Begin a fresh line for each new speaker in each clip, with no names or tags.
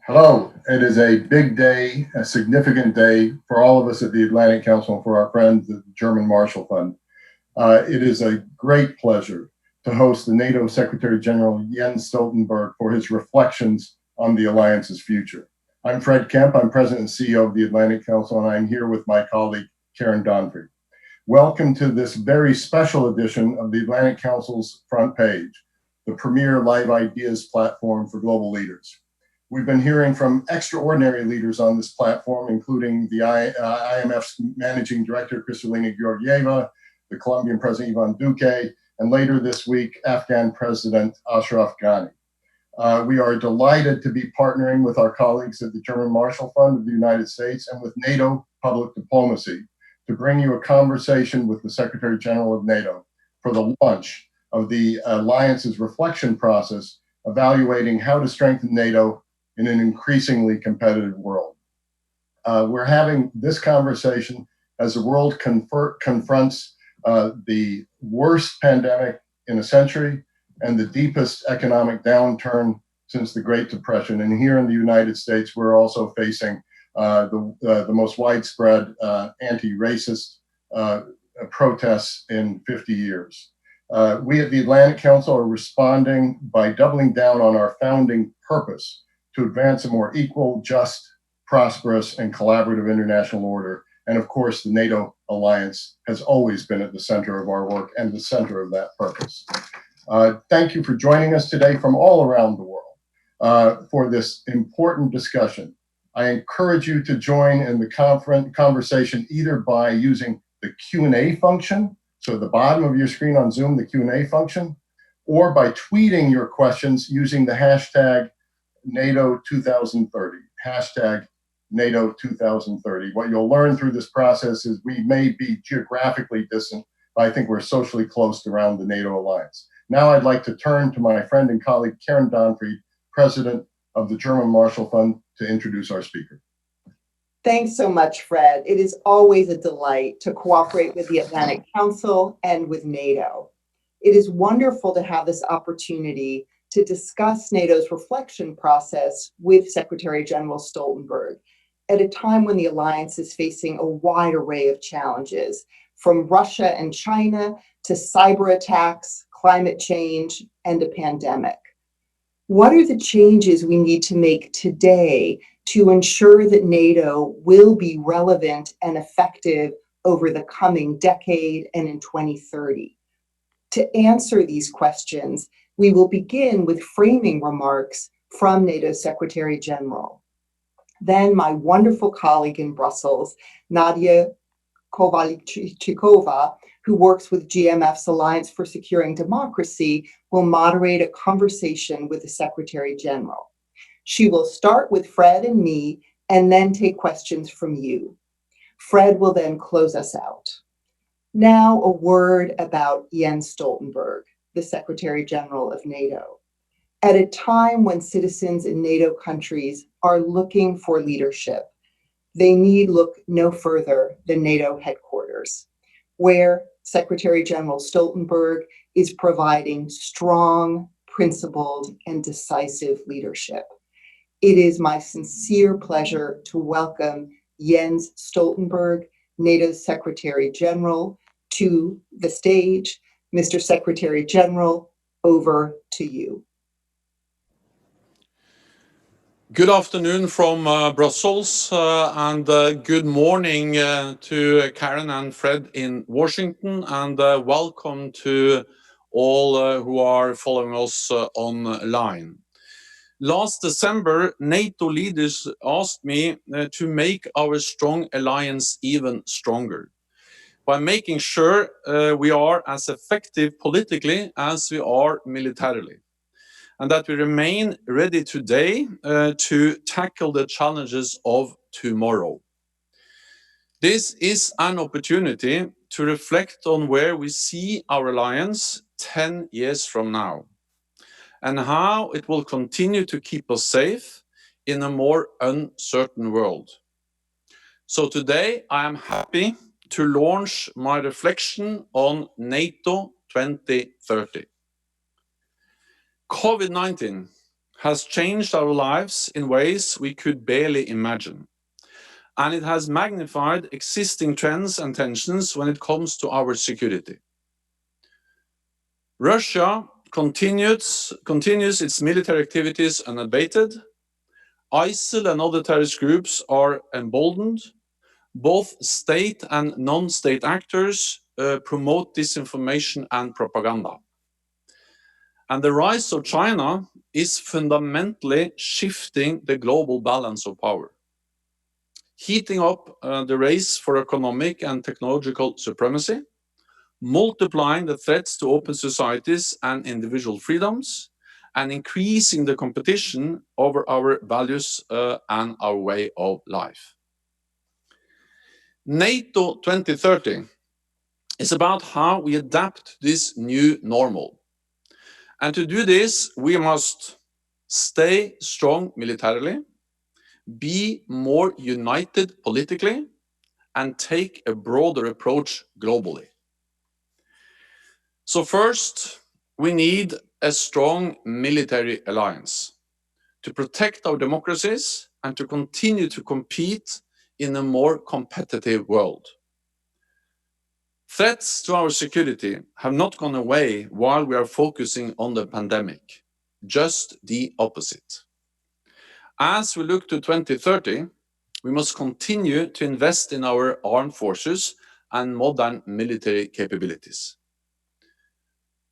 Hello, it is a big day, a significant day for all of us at the Atlantic Council and for our friends at the German Marshall Fund. It is a great pleasure to host the NATO Secretary General Jens Stoltenberg for his reflections on the alliance's future. I'm Fred Kemp, I'm President and CEO of the Atlantic Council, and I'm here with my colleague, Karen Donfried. Welcome to this very special edition of the Atlantic Council's Front Page, the premier live ideas platform for global leaders. We've been hearing from extraordinary leaders on this platform, including the IMF's Managing Director, Kristalina Georgieva, the Colombian President, Ivan Duque, and later this week, Afghan President Ashraf Ghani. We are delighted to be partnering with our colleagues at the German Marshall Fund of the United States and with NATO Public Diplomacy to bring you a conversation with the Secretary General of NATO for the launch of the Alliance's reflection process, evaluating how to strengthen NATO in an increasingly competitive world. We're having this conversation as the world confronts the worst pandemic in a century and the deepest economic downturn since the Great Depression. And here in the United States, we're also facing the most widespread anti-racist protests in 50 years. We at the Atlantic Council are responding by doubling down on our founding purpose to advance a more equal, just, prosperous, and collaborative international order. And of course, the NATO alliance has always been at the center of our work and the center of that purpose. Thank you for joining us today from all around the world for this important discussion. I encourage you to join in the conversation either by using the Q&A function, so at the bottom of your screen on Zoom, the Q&A function, or by tweeting your questions using the hashtag NATO 2030, hashtag NATO 2030. What you'll learn through this process is we may be geographically distant, but I think we're socially close around the NATO alliance. Now I'd like to turn to my friend and colleague, Karen Donfried, President of the German Marshall Fund, to introduce our speaker.
Thanks so much, Fred. It is always a delight to cooperate with the Atlantic Council and with NATO. It is wonderful to have this opportunity to discuss NATO's reflection process with Secretary General Stoltenberg at a time when the alliance is facing a wide array of challenges, from Russia and China to cyber attacks, climate change, and a pandemic. What are the changes we need to make today to ensure that NATO will be relevant and effective over the coming decade and in 2030? To answer these questions, we will begin with framing remarks from NATO Secretary General. Then my wonderful colleague in Brussels, Nadia Kovalchikova, who works with GMF's Alliance for Securing Democracy, will moderate a conversation with the Secretary General. She will start with Fred and me and then take questions from you. Fred will then close us out. Now a word about Jens Stoltenberg, the Secretary General of NATO. At a time when citizens in NATO countries are looking for leadership, they need look no further than NATO headquarters, where Secretary General Stoltenberg is providing strong, principled, and decisive leadership. it is my sincere pleasure to welcome Jens Stoltenberg, NATO's Secretary General, to the stage. Mr. Secretary General, over to you.
Good afternoon from Brussels and good morning to Karen and Fred in Washington, and welcome to all who are following us online. Last December, NATO leaders asked me to make our strong alliance even stronger by making sure we are as effective politically as we are militarily, and that we remain ready today to tackle the challenges of tomorrow. This is an opportunity to reflect on where we see our alliance 10 years from now, and how it will continue to keep us safe in a more uncertain world. So today I am happy to launch my reflection on NATO 2030. COVID-19 has changed our lives in ways we could barely imagine, and it has magnified existing trends and tensions when it comes to our security. Russia continues its military activities unabated. ISIL and other terrorist groups are emboldened. Both state and non-state actors promote disinformation and propaganda. And the rise of China is fundamentally shifting the global balance of power, heating up the race for economic and technological supremacy, multiplying the threats to open societies and individual freedoms, and increasing the competition over our values and our way of life. NATO 2030 is about how we adapt to this new normal. And to do this, we must stay strong militarily, be more united politically, and take a broader approach globally. So first, we need a strong military alliance to protect our democracies and to continue to compete in a more competitive world. Threats to our security have not gone away while we are focusing on the pandemic, just the opposite. As we look to 2030, we must continue to invest in our armed forces and modern military capabilities.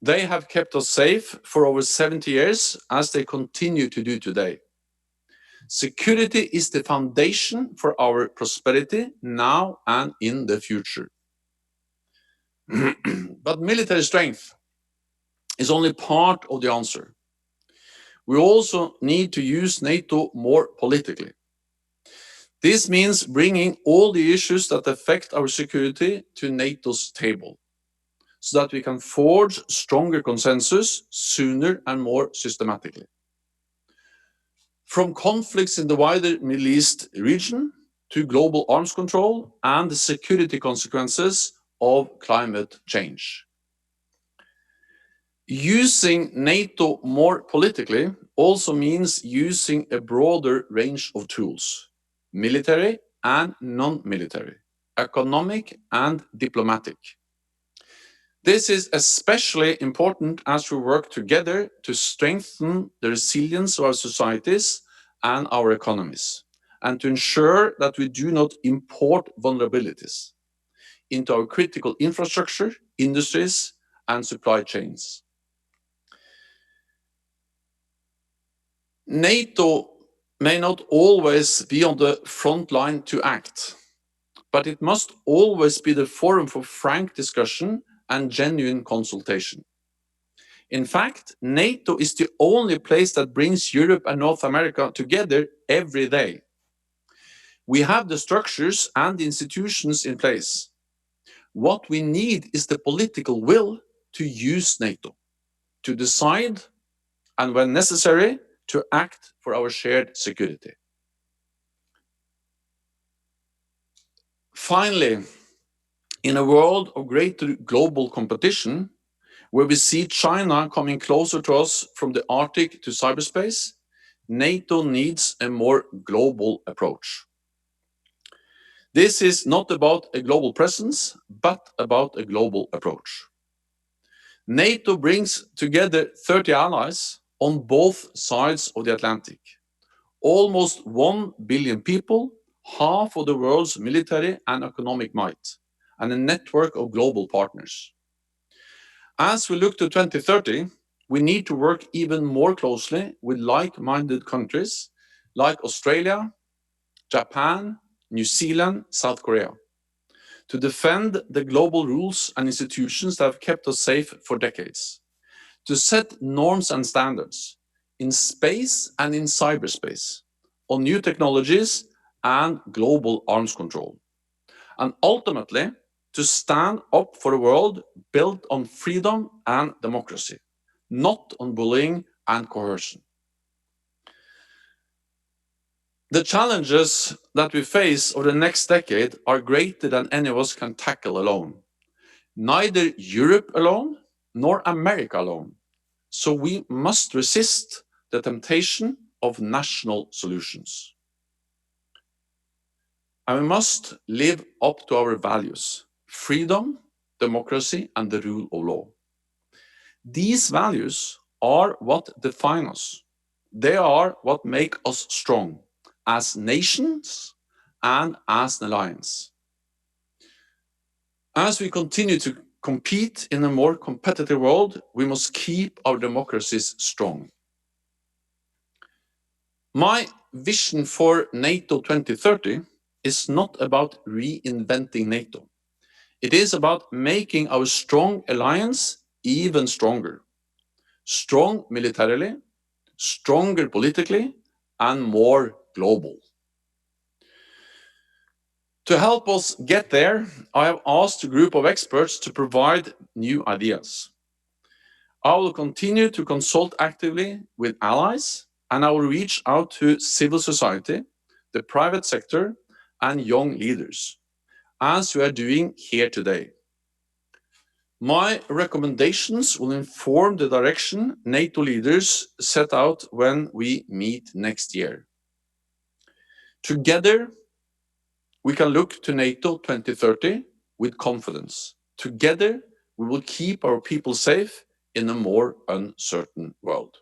They have kept us safe for over 70 years, as they continue to do today. Security is the foundation for our prosperity now and in the future. But military strength is only part of the answer. We also need to use NATO more politically. This means bringing all the issues that affect our security to NATO's table, so that we can forge stronger consensus sooner and more systematically. From conflicts in the wider Middle East region to global arms control and the security consequences of climate change. Using NATO more politically also means using a broader range of tools, military and non-military, economic and diplomatic. This is especially important as we work together to strengthen the resilience of our societies and our economies, and to ensure that we do not import vulnerabilities into our critical infrastructure, industries, and supply chains. NATO may not always be on the front line to act, but it must always be the forum for frank discussion and genuine consultation. In fact, NATO is the only place that brings Europe and North America together every day. We have the structures and the institutions in place. What we need is the political will to use NATO, to decide, and when necessary, to act for our shared security. Finally, in a world of greater global competition, where we see China coming closer to us from the Arctic to cyberspace, NATO needs a more global approach. This is not about a global presence, but about a global approach. NATO brings together 30 allies on both sides of the Atlantic. Almost 1 billion people, half of the world's military and economic might, and a network of global partners. As we look to 2030, we need to work even more closely with like-minded countries like Australia, Japan, New Zealand, South Korea, to defend the global rules and institutions that have kept us safe for decades, to set norms and standards in space and in cyberspace, on new technologies and global arms control, and ultimately to stand up for a world built on freedom and democracy, not on bullying and coercion. The challenges that we face over the next decade are greater than any of us can tackle alone. Neither Europe alone nor America alone. So we must resist the temptation of national solutions. And we must live up to our values: freedom, democracy, and the rule of law. These values are what define us. They are what make us strong as nations and as an alliance. As we continue to compete in a more competitive world, we must keep our democracies strong. My vision for NATO 2030 is not about reinventing NATO. It is about making our strong alliance even stronger. Strong militarily, stronger politically, and more global. To help us get there, I have asked a group of experts to provide new ideas. I will continue to consult actively with allies, and I will reach out to civil society, the private sector, and young leaders, as we are doing here today. My recommendations will inform the direction NATO leaders set out when we meet next year. Together, we can look to NATO 2030 with confidence. Together, we will keep our people safe in a more uncertain world.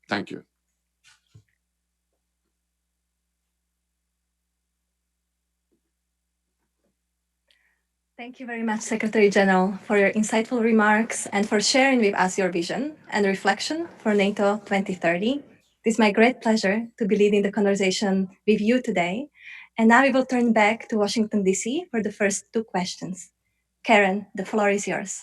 Thank you.
Thank you very much, Secretary General, for your insightful remarks and for sharing with us your vision and reflection for NATO 2030. It is my great pleasure to be leading the conversation with you today. And now we will turn back to Washington, D.C. for the first two questions. Karen, the floor is yours.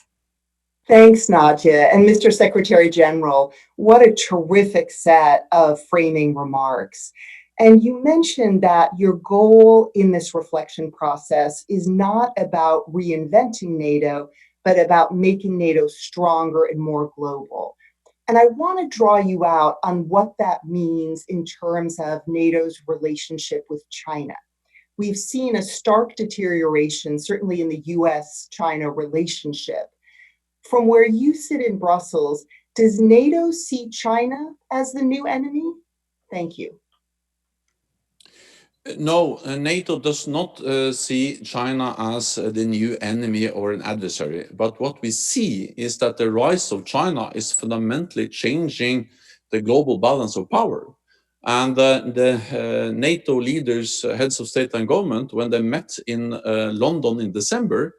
Thanks, Nadia. And Mr. Secretary General, what a terrific set of framing remarks. And you mentioned that your goal in this reflection process is not about reinventing NATO, but about making NATO stronger and more global. And I want to draw you out on what that means in terms of NATO's relationship with China. We've seen a stark deterioration, certainly in the US-China relationship. From where you sit in Brussels, does NATO see China as the new enemy? Thank you.
No, NATO does not see China as the new enemy or an adversary. But what we see is that the rise of China is fundamentally changing the global balance of power. And the NATO leaders, heads of state and government, when they met in London in December,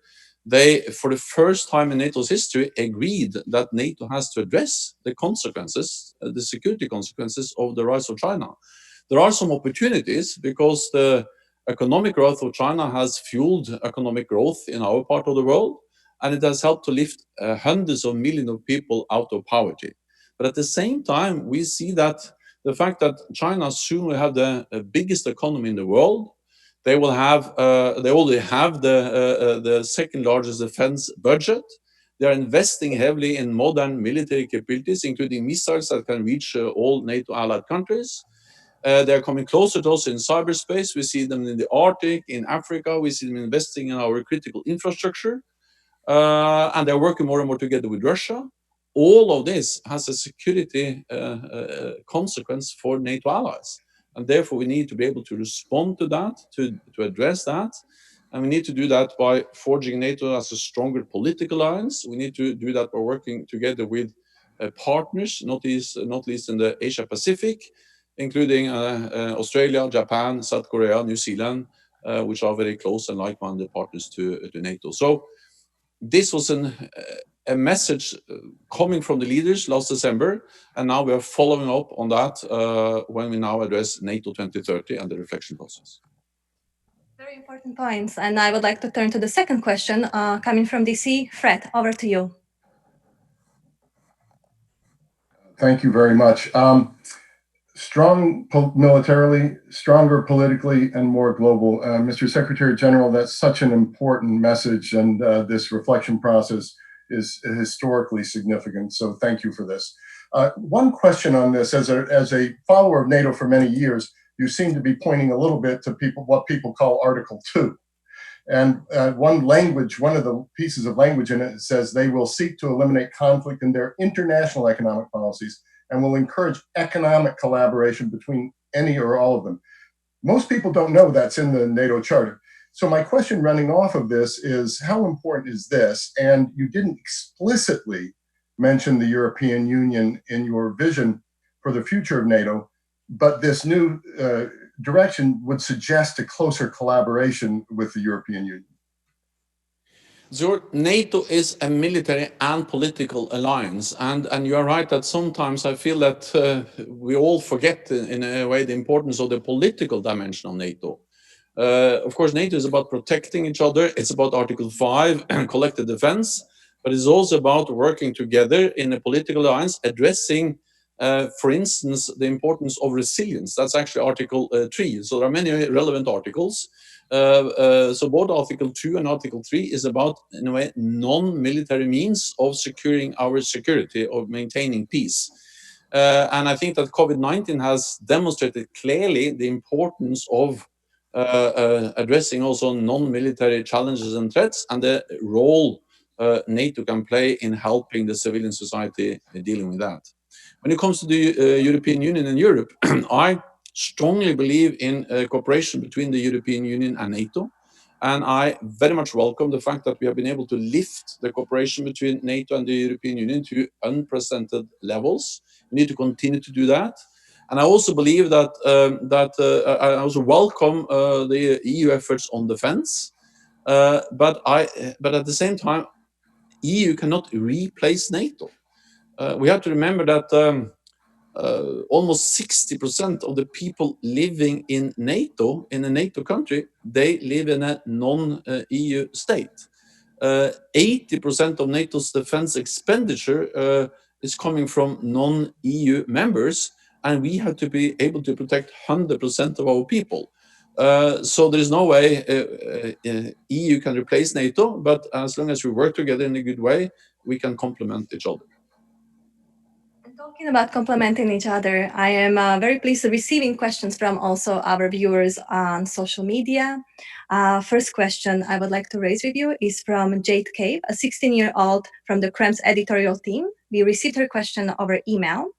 they, for the first time in NATO's history, agreed that NATO has to address the consequences, the security consequences of the rise of China. There are some opportunities because the economic growth of China has fueled economic growth in our part of the world, and it has helped to lift hundreds of millions of people out of poverty. But at the same time, we see that the fact that China soon will have the biggest economy in the world, they will have, they already have the second largest defense budget. They are investing heavily in modern military capabilities, including missiles that can reach all NATO allied countries. They're coming closer to us in cyberspace. We see them in the Arctic, in Africa. We see them investing in our critical infrastructure. And they're working more and more together with Russia. all of this has a security consequence for NATO allies. And therefore, we need to be able to respond to that, to address that. And we need to do that by forging NATO as a stronger political alliance. We need to do that by working together with partners, not least in the Asia Pacific, including Australia, Japan, South Korea, New Zealand, which are very close and like-minded partners to NATO. So this was a message coming from the leaders last December, and now we are following up on that when we now address NATO 2030 and the reflection process.
Very important points. And I would like to turn to the second question coming from DC. Fred, over to you.
Thank you very much. Strong militarily, stronger politically, and more global. Mr. Secretary General, that's such an important message, and this reflection process is historically significant. So thank you for this. One question on this: as a follower of NATO for many years, you seem to be pointing a little bit to what people call Article 2. And one of the pieces of language in it says they will seek to eliminate conflict in their international economic policies and will encourage economic collaboration between any or all of them. Most people don't know that's in the NATO Charter. So my question running off of this is, how important is this? And you didn't explicitly mention the European Union in your vision for the future of NATO, but this new direction would suggest a closer collaboration with the European Union.
So NATO is a military and political alliance, and you are right that sometimes I feel that we all forget in a way the importance of the political dimension of NATO. Of course, NATO is about protecting each other. It's about Article 5 and collective defense, but it's also about working together in a political alliance, addressing, for instance, the importance of resilience. That's actually Article 3. So there are many relevant articles. So both Article 2 and Article 3 is about, in a way, non-military means of securing our security, of maintaining peace. And I think that COVID-19 has demonstrated clearly the importance of addressing also non-military challenges and threats, and the role NATO can play in helping the civilian society dealing with that. When it comes to the European Union and Europe, I strongly believe in cooperation between the European Union and NATO. And I very much welcome the fact that we have been able to lift the cooperation between NATO and the European Union to unprecedented levels. We need to continue to do that. And I also believe that I also welcome the EU efforts on defense. But at the same time, EU cannot replace NATO. We have to remember that almost 60% of the people living in NATO, in a NATO country, they live in a non-EU state. 80% of NATO's defense expenditure is coming from non-EU members, and we have to be able to protect 100% of our people. So there is no way EU can replace NATO, but as long as we work together in a good way, we can complement each other.
Talking about complementing each other, I am very pleased to receiving questions from also our viewers on social media. First question I would like to raise with you is from Jade Cave, a 16-year-old from the Krem's editorial team. We received her question over email.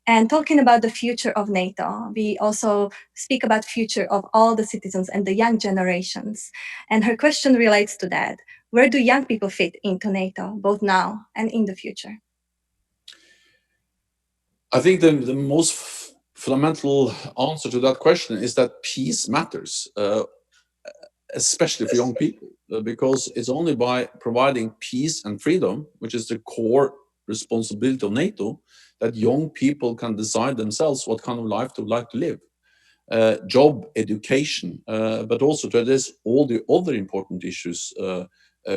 And talking about the future of NATO, we also speak about future of all the citizens and the young generations. And her question relates to that. Where do young people fit into NATO, both now and in the future?
I think the most fundamental answer to that question is that peace matters, especially for young people, because it's only by providing peace and freedom, which is the core responsibility of NATO, that young people can decide themselves what kind of life they would like to live. Job, education, but also to address all the other important issues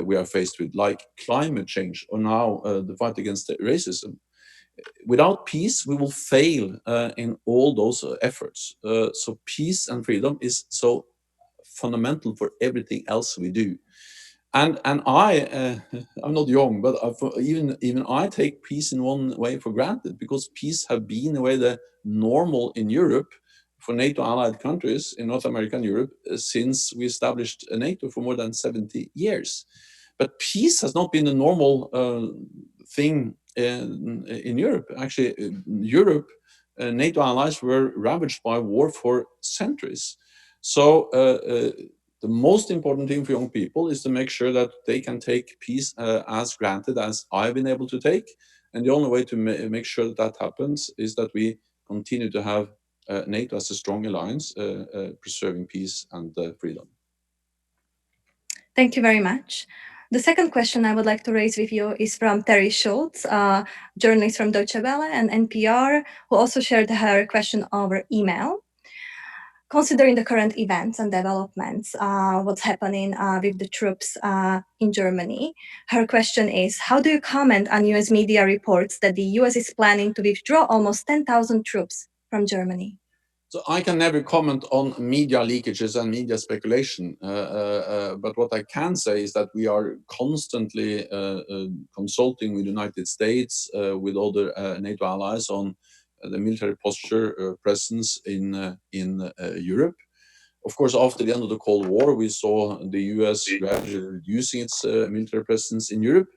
we are faced with, like climate change or now the fight against racism. Without peace, we will fail in all those efforts. So peace and freedom is so fundamental for everything else we do. And I'm not young, but even I take peace in one way for granted, because peace has been the way the normal in Europe for NATO allied countries in North America and Europe since we established NATO for more than 70 years. But peace has not been the normal thing in Europe. Actually, Europe, NATO allies were ravaged by war for centuries. So the most important thing for young people is to make sure that they can take peace as granted as I've been able to take. And the only way to make sure that that happens is that we continue to have NATO as a strong alliance, preserving peace and freedom.
Thank you very much. The second question I would like to raise with you is from Terry Schultz, a journalist from Deutsche Welle and NPR, who also shared her question over email. Considering the current events and developments, what's happening with the troops in Germany, her question is, how do you comment on US media reports that the US is planning to withdraw almost 10,000 troops from Germany?
So I can never comment on media leakages and media speculation, but what I can say is that we are constantly consulting with the United States, with other NATO allies on the military posture presence in Europe. Of course, after the end of the Cold War, we saw the US gradually reducing its military presence in Europe.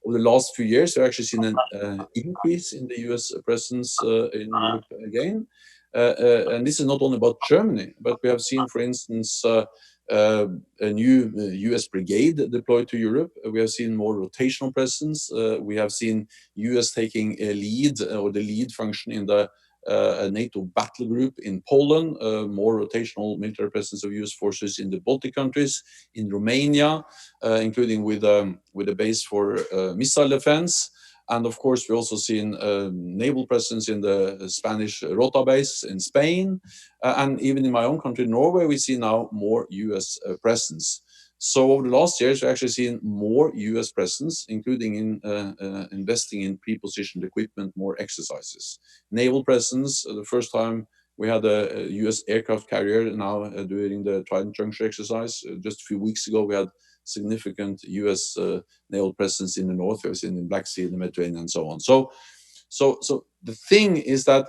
Over the last few years, we've actually seen an increase in the US presence in Europe again. And this is not only about Germany, but we have seen, for instance, a new US brigade deployed to Europe. We have seen more rotational presence. We have seen US taking a lead or the lead function in the NATO battle group in Poland, more rotational military presence of US forces in the Baltic countries, in Romania, including with a base for missile defense. And of course, we also seen naval presence in the Spanish Rota base in Spain. And even in my own country, Norway, we see now more US presence. So over the last years, we've actually seen more US presence, including in investing in pre-positioned equipment, more exercises. Naval presence, the first time we had a US aircraft carrier now during the Trident Juncture exercise. Just a few weeks ago, we had significant US naval presence in the north, we've seen in Black Sea, the Mediterranean, and so on. So the thing is that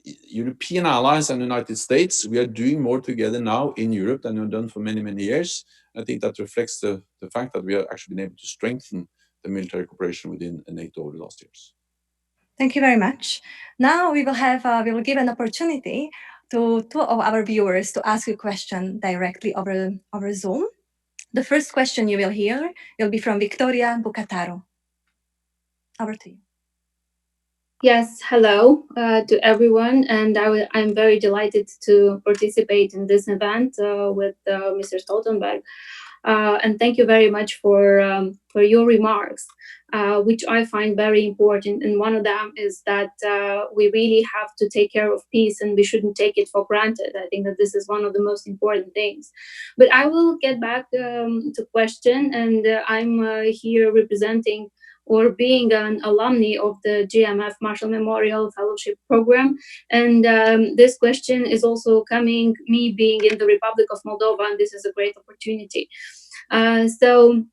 European allies and the United States, we are doing more together now in Europe than we've done for many, many years. I think that reflects the fact that we have actually been able to strengthen the military cooperation within NATO over the last years.
Thank you very much. Now we will give an opportunity to two of our viewers to ask a question directly over Zoom. The first question you will hear will be from Victoria Bucataro. Over to you.
Yes, hello to everyone, and I'm very delighted to participate in this event with Mr. Stoltenberg. And thank you very much for your remarks, which I find very important. And one of them is that we really have to take care of peace, and we shouldn't take it for granted. I think that this is one of the most important things. But I will get back to question, and I'm here representing or being an alumni of the GMF Marshall Memorial Fellowship Program. And this question is also coming, me being in the Republic of Moldova, and this is a great opportunity. So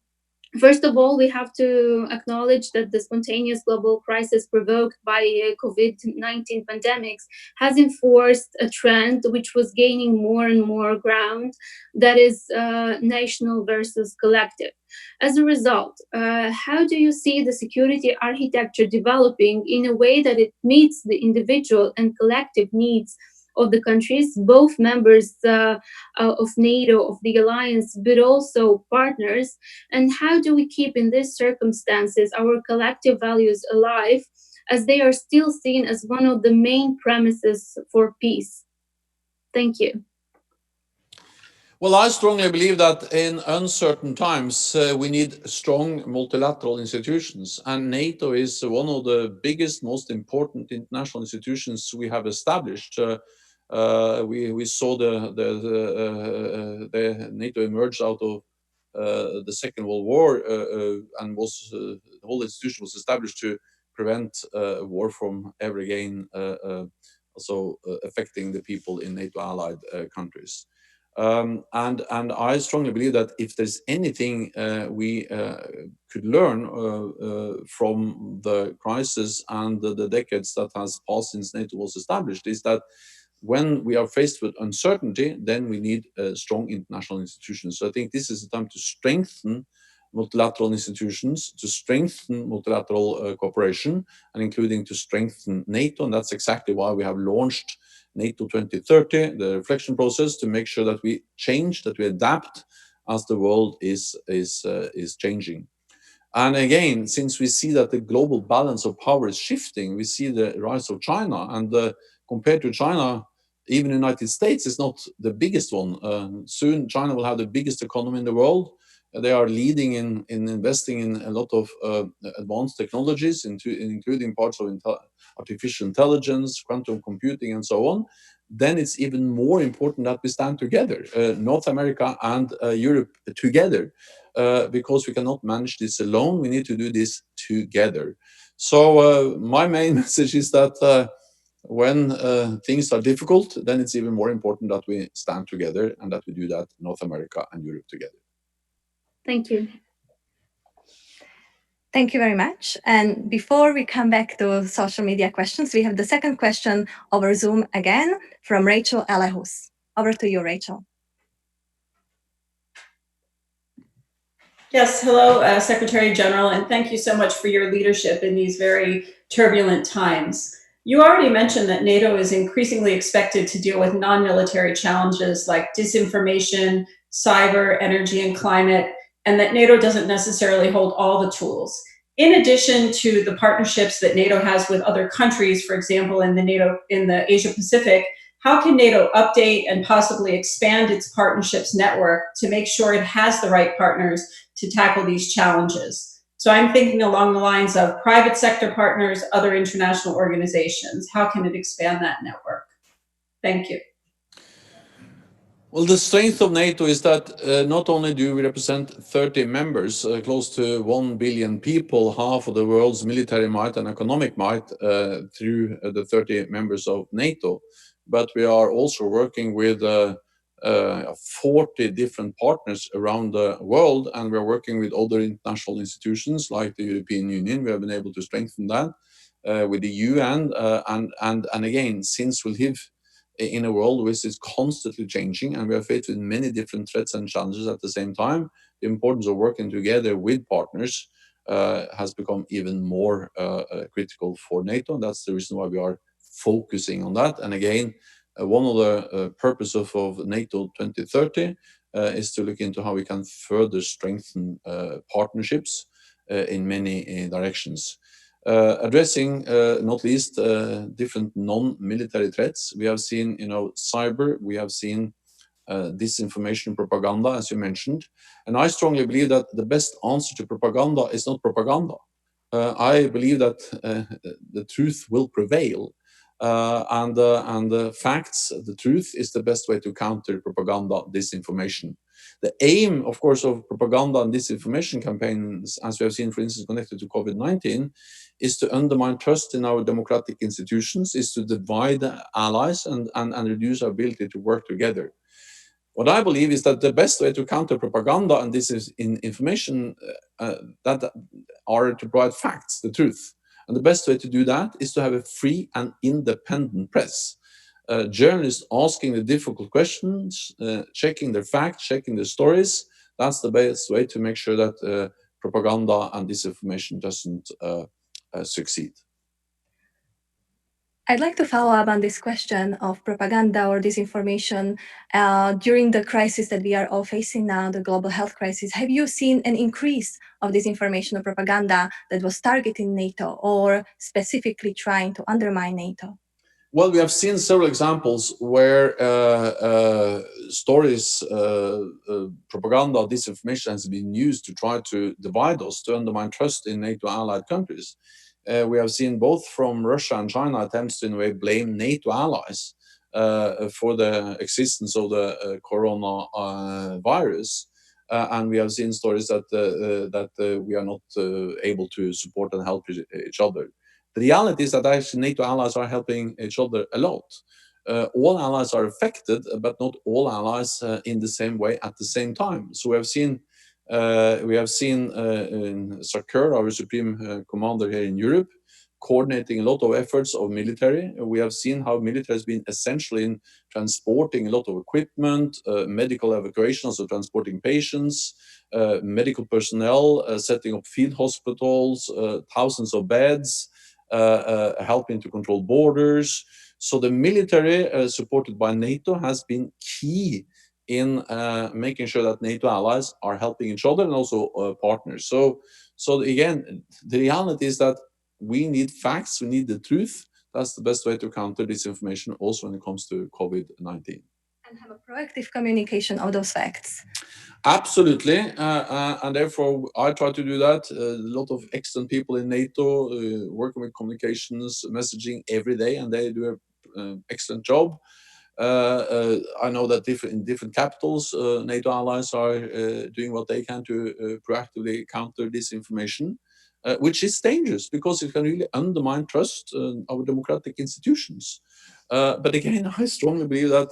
first of all, we have to acknowledge that the spontaneous global crisis provoked by COVID-19 pandemics has enforced a trend which was gaining more and more ground, that is national versus collective. As a result, how do you see the security architecture developing in a way that it meets the individual and collective needs of the countries, both members of NATO, of the alliance, but also partners? And how do we keep in these circumstances our collective values alive, as they are still seen as one of the main premises for peace? Thank you.
Well, I strongly believe that in uncertain times, we need strong multilateral institutions, and NATO is one of the biggest, most important international institutions we have established. We saw the NATO emerged out of the Second World War, and the whole institution was established to prevent war from ever again also affecting the people in NATO allied countries. And I strongly believe that if there's anything we could learn from the crisis and the decades that has passed since NATO was established, is that when we are faced with uncertainty, then we need strong international institutions. So I think this is the time to strengthen multilateral institutions, to strengthen multilateral cooperation, and including to strengthen NATO. And that's exactly why we have launched NATO 2030, the reflection process, to make sure that we change, that we adapt as the world is changing. And again, since we see that the global balance of power is shifting, we see the rise of China, and compared to China, even the United States is not the biggest one. Soon, China will have the biggest economy in the world. They are leading in investing in a lot of advanced technologies, including parts of artificial intelligence, quantum computing, and so on. Then it's even more important that we stand together, North America and Europe together, because we cannot manage this alone. We need to do this together. So my main message is that when things are difficult, then it's even more important that we stand together and that we do that North America and Europe together.
Thank you.
Thank you very much. And before we come back to social media questions, we have the second question over Zoom again from Rachel Alehus. Over to you, Rachel.
Yes, hello, Secretary General, and thank you so much for your leadership in these very turbulent times. You already mentioned that NATO is increasingly expected to deal with non-military challenges like disinformation, cyber, energy, and climate, and that NATO doesn't necessarily hold all the tools. In addition to the partnerships that NATO has with other countries, for example, in the Asia Pacific, how can NATO update and possibly expand its partnerships network to make sure it has the right partners to tackle these challenges? So I'm thinking along the lines of private sector partners, other international organizations. How can it expand that network? Thank you.
Well, the strength of NATO is that not only do we represent 30 members, close to 1 billion people, half of the world's military might and economic might through the 30 members of NATO, but we are also working with 40 different partners around the world, and we're working with other international institutions like the European Union. We have been able to strengthen that with the UN, and again, since we live in a world which is constantly changing and we are faced with many different threats and challenges at the same time, the importance of working together with partners has become even more critical for NATO. And that's the reason why we are focusing on that. And again, one of the purposes of NATO 2030 is to look into how we can further strengthen partnerships in many directions. Addressing, not least, different non-military threats. We have seen, cyber, we have seen disinformation, propaganda, as you mentioned. And I strongly believe that the best answer to propaganda is not propaganda. I believe that the truth will prevail. And the facts, the truth is the best way to counter propaganda, disinformation. The aim, of course, of propaganda and disinformation campaigns, as we have seen, for instance, connected to COVID-19, is to undermine trust in our democratic institutions, is to divide allies and reduce our ability to work together. What I believe is that the best way to counter propaganda and disinformation that are to provide facts, the truth. And the best way to do that is to have a free and independent press. Journalists asking the difficult questions, checking their facts, checking their stories. That's the best way to make sure that propaganda and disinformation doesn't succeed.
I'd like to follow up on this question of propaganda or disinformation during the crisis that we are all facing now, the global health crisis. Have you seen an increase of disinformation or propaganda that was targeting NATO or specifically trying to undermine NATO?
Well, we have seen several examples where stories, propaganda, disinformation has been used to try to divide us, to undermine trust in NATO allied countries. We have seen both from Russia and China attempts to, in a way, blame NATO allies for the existence of the coronavirus. And we have seen stories that we are not able to support and help each other. The reality is that actually NATO allies are helping each other a lot. All allies are affected, but not all allies in the same way at the same time. So we have seen Sarkar, our supreme commander here in Europe, coordinating a lot of efforts of military. We have seen how military has been essential in transporting a lot of equipment, medical evacuation, also transporting patients, medical personnel, setting up field hospitals, thousands of beds, helping to control borders. So the military, supported by NATO, has been key in making sure that NATO allies are helping each other and also partners. So again, the reality is that we need facts, we need the truth. That's the best way to counter disinformation also when it comes to COVID-19.
And have a proactive communication of those facts.
Absolutely, and therefore I try to do that. A lot of excellent people in NATO working with communications, messaging every day, and they do an excellent job. I know that in different capitals, NATO allies are doing what they can to proactively counter disinformation, which is dangerous because it can really undermine trust in our democratic institutions. But again, I strongly believe that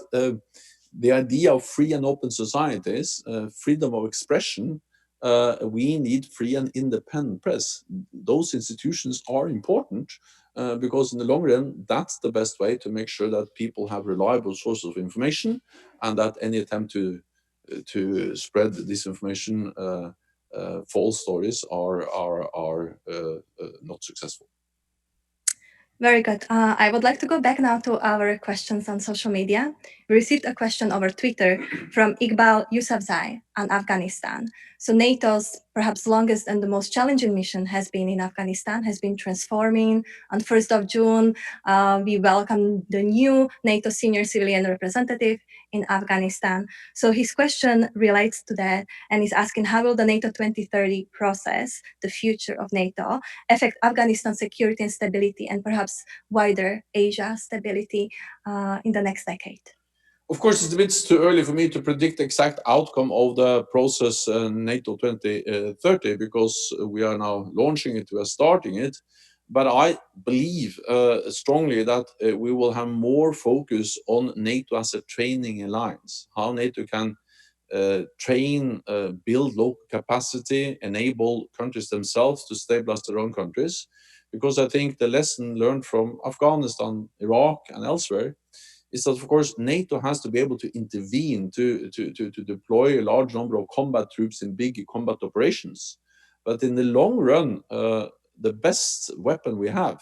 the idea of free and open societies, freedom of expression, we need free and independent press. Those institutions are important because in the long run, that's the best way to make sure that people have reliable sources of information and that any attempt to spread disinformation, false stories are not successful.
Very good. I would like to go back now to our questions on social media. We received a question over Twitter from Iqbal Yousafzai on Afghanistan. So NATO's perhaps longest and the most challenging mission has been in Afghanistan, has been transforming. On 1st of June, we welcomed the new NATO senior civilian representative in Afghanistan. So his question relates to that and is asking, how will the NATO 2030 process, the future of NATO, affect Afghanistan security and stability and perhaps wider Asia stability in the next decade?
Of course, it's a bit too early for me to predict the exact outcome of the process NATO 2030 because we are now launching it, we are starting it. But I believe strongly that we will have more focus on NATO as a training alliance, how NATO can train, build local capacity, enable countries themselves to stabilize their own countries. Because I think the lesson learned from Afghanistan, Iraq, and elsewhere is that, of course, NATO has to be able to intervene, to deploy a large number of combat troops in big combat operations. But in the long run, the best weapon we have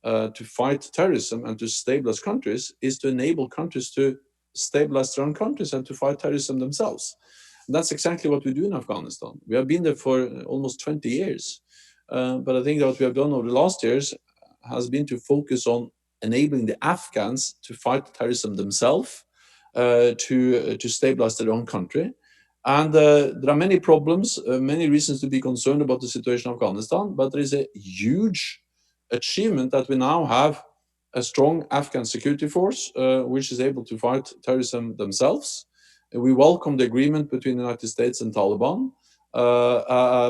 to fight terrorism and to stabilize countries is to enable countries to stabilize their own countries and to fight terrorism themselves. And that's exactly what we do in Afghanistan. We have been there for almost 20 years. But I think that what we have done over the last years has been to focus on enabling the Afghans to fight terrorism themselves, to stabilize their own country. And there are many problems, many reasons to be concerned about the situation in Afghanistan, but there is a huge achievement that we now have a strong Afghan security force, which is able to fight terrorism themselves. We welcome the agreement between the United States and Taliban,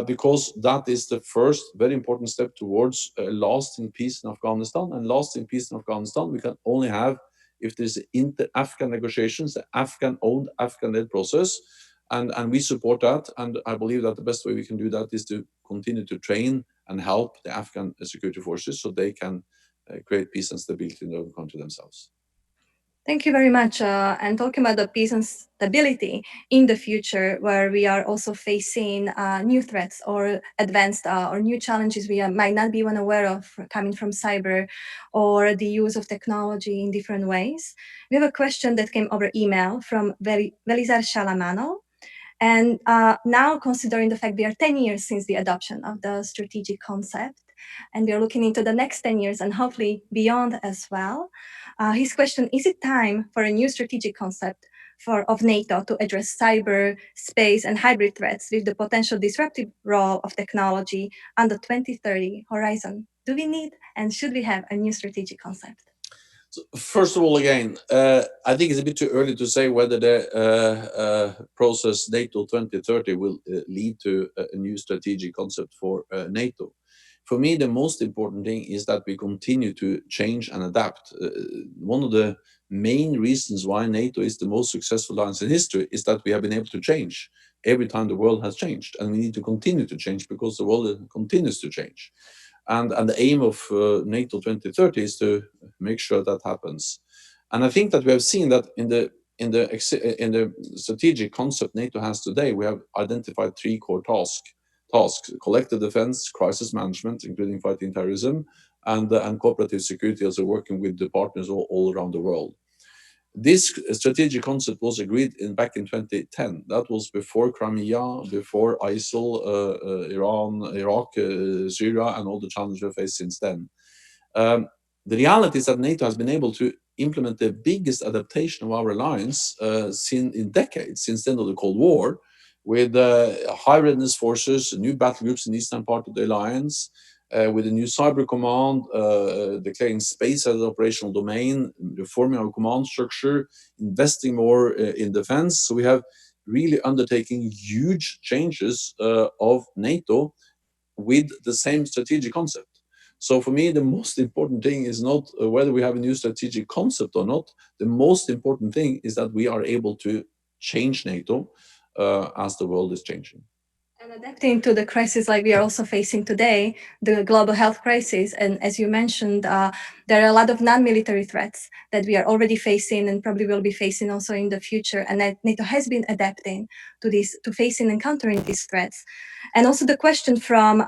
because that is the first very important step towards lasting peace in Afghanistan. And lasting peace in Afghanistan we can only have if there's inter-Afghan negotiations, the Afghan-owned, Afghan-led process. And we support that. And I believe that the best way we can do that is to continue to train and help the Afghan security forces so they can create peace and stability in their own country themselves.
Thank you very much. And talking about the peace and stability in the future, where we are also facing new threats or advanced or new challenges we might not be even aware of coming from cyber or the use of technology in different ways. We have a question that came over email from Velizar Shalamano. And now, considering the fact we are 10 years since the adoption of the strategic concept, and we are looking into the next 10 years and hopefully beyond as well, his question, is it time for a new strategic concept of NATO to address cyber, space, and hybrid threats with the potential disruptive role of technology on the 2030 horizon? Do we need and should we have a new strategic concept?
So first of all, again, I think it's a bit too early to say whether the process NATO 2030 will lead to a new strategic concept for NATO. For me, the most important thing is that we continue to change and adapt. One of the main reasons why NATO is the most successful alliance in history is that we have been able to change every time the world has changed. And we need to continue to change because the world continues to change. And the aim of NATO 2030 is to make sure that happens. And I think that we have seen that in the strategic concept NATO has today, we have identified 3 core tasks: collective defense, crisis management, including fighting terrorism, and cooperative security, also working with the partners all around the world. This strategic concept was agreed back in 2010. That was before Crimea, before ISIL, Iran, Iraq, Syria, and all the challenges we faced since then. The reality is that NATO has been able to implement the biggest adaptation of our alliance in decades, since the end of the Cold War, with high readiness forces, new battle groups in the eastern part of the alliance, with a new cyber command, declaring space as an operational domain, reforming our command structure, investing more in defense. So we have really undertaking huge changes of NATO with the same strategic concept. So for me, the most important thing is not whether we have a new strategic concept or not. The most important thing is that we are able to change NATO as the world is changing.
And adapting to the crisis like we are also facing today, the global health crisis, and as you mentioned, there are a lot of non-military threats that we are already facing and probably will be facing also in the future. And that NATO has been adapting to facing and countering these threats. And also the question from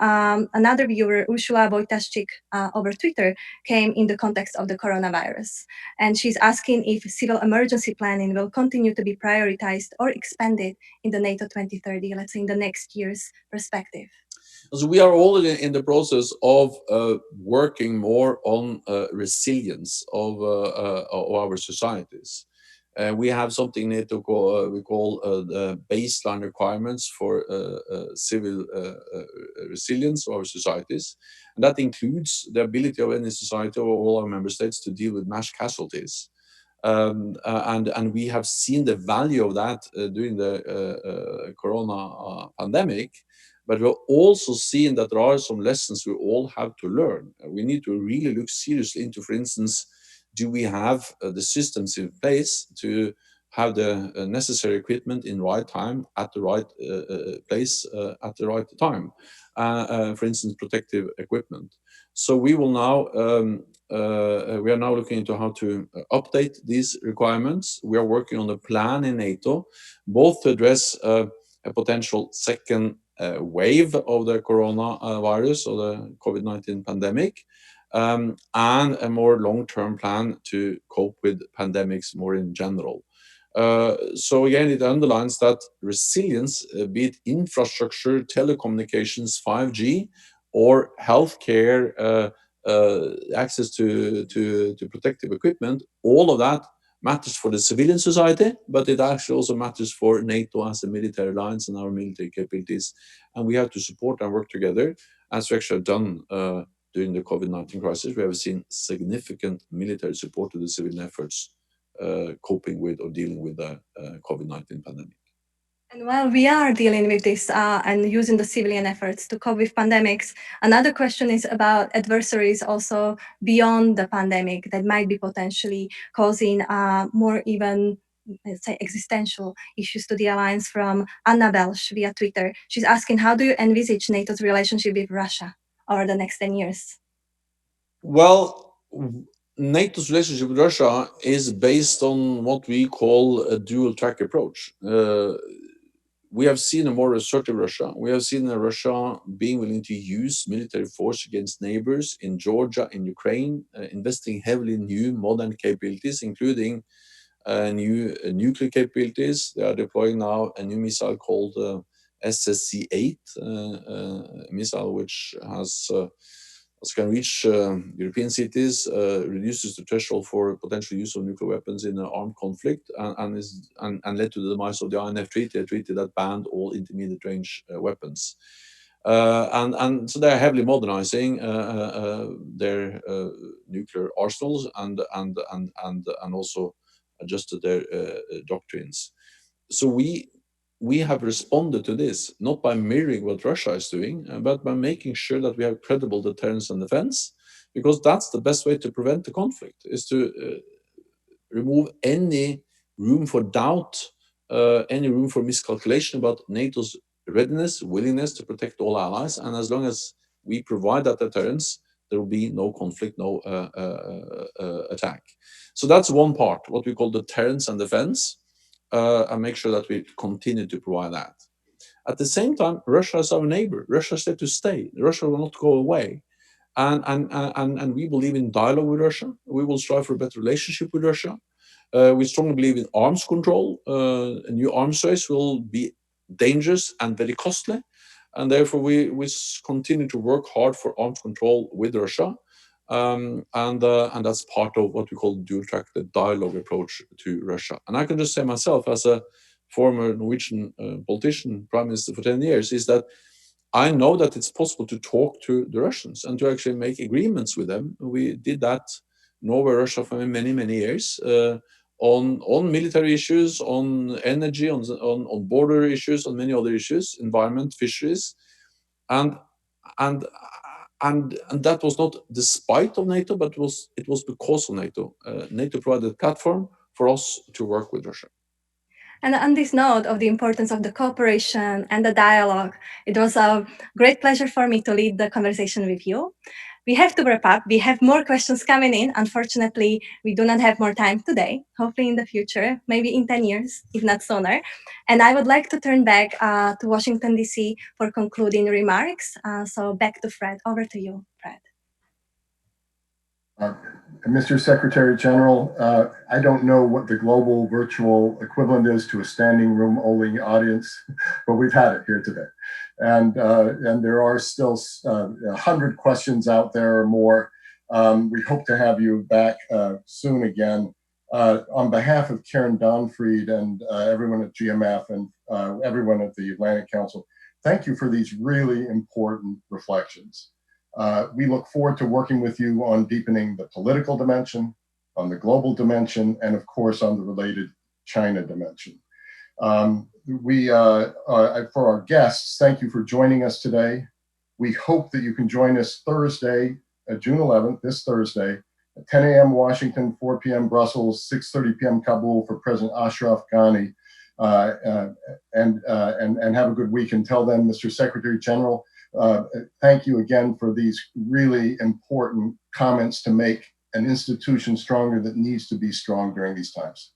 another viewer, Ursula Wojtaszczyk, over Twitter, came in the context of the coronavirus. And she's asking if civil emergency planning will continue to be prioritized or expanded in the NATO 2030, let's say in the next year's perspective.
So we are all in the process of working more on resilience of our societies. We have something NATO we call the baseline requirements for civil resilience of our societies. And that includes the ability of any society or all our member states to deal with mass casualties. And we have seen the value of that during the corona pandemic. But we're also seeing that there are some lessons we all have to learn. We need to really look seriously into, for instance, do we have the systems in place to have the necessary equipment in right time, at the right place, at the right time? For instance, protective equipment. So we will now, we are now looking into how to update these requirements. We are working on a plan in NATO, both to address a potential second wave of the coronavirus or the COVID-19 pandemic, and a more long-term plan to cope with pandemics more in general. So again, it underlines that resilience, be it infrastructure, telecommunications, 5G, or healthcare, access to protective equipment, all of that matters for the civilian society, but it actually also matters for NATO as a military alliance and our military capabilities. And we have to support and work together, as we actually have done during the COVID-19 crisis. We have seen significant military support to the civilian efforts coping with or dealing with the COVID-19 pandemic.
And while we are dealing with this and using the civilian efforts to cope with pandemics, another question is about adversaries also beyond the pandemic that might be potentially causing more even, let's say, existential issues to the alliance. From Anna Belsh via Twitter. She's asking, how do you envisage NATO's relationship with Russia over the next 10 years?
Well, NATO's relationship with Russia is based on what we call a dual track approach. We have seen a more assertive Russia. We have seen a Russia being willing to use military force against neighbors in Georgia, in Ukraine, investing heavily in new modern capabilities, including new nuclear capabilities. They are deploying now a new missile called SSC-8, missile which can reach European cities, reduces the threshold for potential use of nuclear weapons in an armed conflict, and led to the demise of the INF Treaty, a treaty that banned all intermediate range weapons. And so they're heavily modernizing their nuclear arsenals and also adjusted their doctrines. So we have responded to this, not by mirroring what Russia is doing, but by making sure that we have credible deterrence and defense, because that's the best way to prevent the conflict, is to remove any room for doubt, any room for miscalculation about NATO's readiness, willingness to protect all allies. And as long as we provide that deterrence, there will be no conflict, no attack. So that's one part, what we call deterrence and defense, and make sure that we continue to provide that. At the same time, Russia is our neighbor. Russia is there to stay. Russia will not go away. And we believe in dialogue with Russia. We will strive for a better relationship with Russia. We strongly believe in arms control. A new arms race will be dangerous and very costly. And therefore, we continue to work hard for arms control with Russia. And that's part of what we call dual-track, the dialogue approach to Russia. And I can just say myself, as a former Norwegian politician, prime minister for 10 years, is that I know that it's possible to talk to the Russians and to actually make agreements with them. We did that, Norway, Russia, for many, many years, on military issues, on energy, on border issues, on many other issues, environment, fisheries, and that was not despite of NATO, but it was because of NATO. NATO provided a platform for us to work with Russia.
And on this note of the importance of the cooperation and the dialogue, it was a great pleasure for me to lead the conversation with you. We have to wrap up. We have more questions coming in. Unfortunately, we do not have more time today. Hopefully in the future, maybe in 10 years, if not sooner. And I would like to turn back to Washington, D.C. for concluding remarks. So back to Fred. Over to you, Fred.
Mr. Secretary General, I don't know what the global virtual equivalent is to a standing room only audience, but we've had it here today. And there are still 100 questions out there or more. We hope to have you back soon again. On behalf of Karen Donfried and everyone at GMF and everyone at the Atlantic Council, thank you for these really important reflections. We look forward to working with you on deepening the political dimension, on the global dimension, and of course on the related China dimension. For our guests, thank you for joining us today. We hope that you can join us Thursday, June 11th, this Thursday, at 10 a.m. Washington, 4 p.m. Brussels, 6:30 p.m. Kabul for President Ashraf Ghani, and have a good week. Until then, Mr. Secretary General, thank you again for these really important comments to make an institution stronger that needs to be strong during these times.